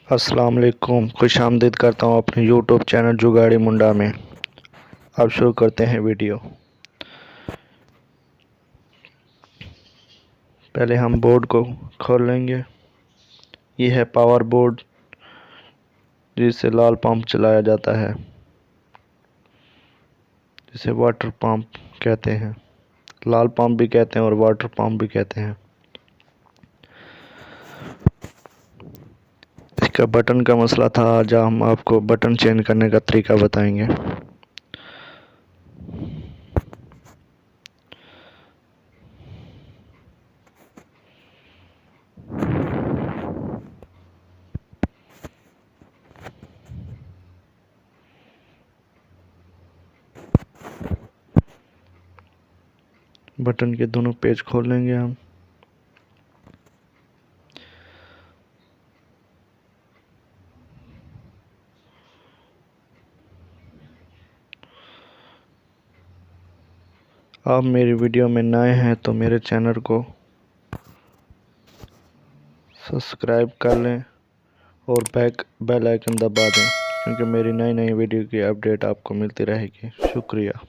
अस्सलाम वालेकुम, खुशामदीद करता हूँ अपने यूट्यूब चैनल जुगाड़ी मुंडा में। अब शुरू करते हैं वीडियो। पहले हम बोर्ड को खोल लेंगे। ये है पावर बोर्ड, जिससे लाल पंप चलाया जाता है, जिसे वाटर पंप कहते हैं। लाल पंप भी कहते हैं और वाटर पंप भी कहते हैं। इसका बटन का मसला था, आज हम आपको बटन चेंज करने का तरीका बताएंगे। बटन के दोनों पेज खोल लेंगे हम। आप मेरी वीडियो में नए हैं तो मेरे चैनल को सब्सक्राइब कर लें और बेल आइकन दबा दें, क्योंकि मेरी नई नई वीडियो की अपडेट आपको मिलती रहेगी। शुक्रिया।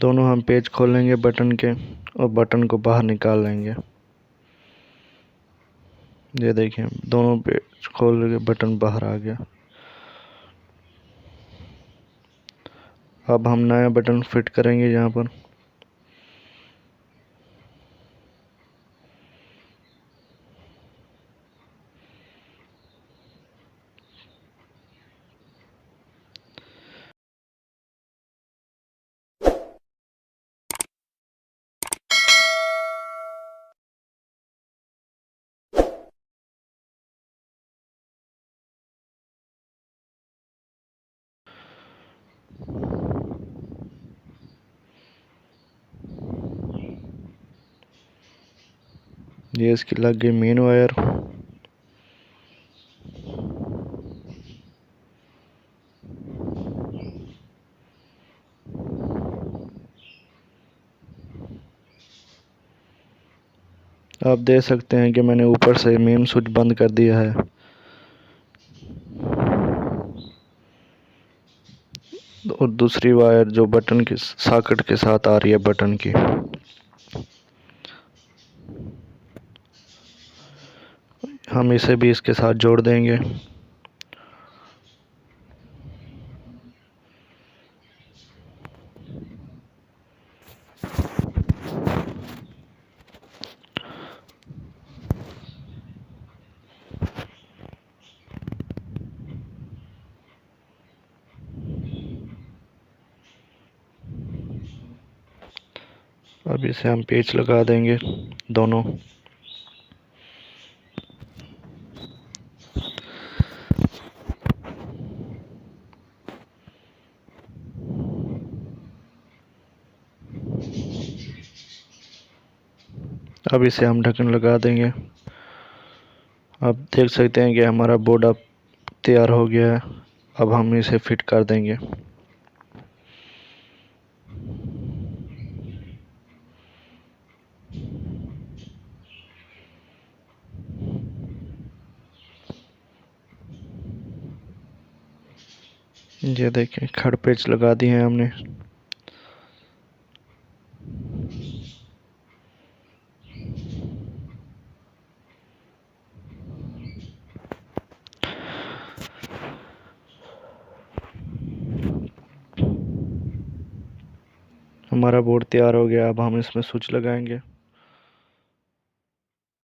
दोनों हम पेज खोल लेंगे बटन के और बटन को बाहर निकाल लेंगे। ये देखिए, दोनों पेज खोल के बटन बाहर आ गया। अब हम नया बटन फिट करेंगे यहाँ पर। ये इसकी लग गई मेन वायर। आप देख सकते हैं कि मैंने ऊपर से मेन स्विच बंद कर दिया है और दूसरी वायर जो बटन के सॉकेट के साथ आ रही है बटन की, हम इसे भी इसके साथ जोड़ देंगे। अब इसे हम पेच लगा देंगे दोनों। अब इसे हम ढक्कन लगा देंगे। आप देख सकते हैं कि हमारा बोर्ड अब तैयार हो गया है। अब हम इसे फिट कर देंगे। ये देखें, खड़ पेच लगा दिए हैं हमने। हमारा बोर्ड तैयार हो गया। अब हम इसमें स्विच लगाएंगे।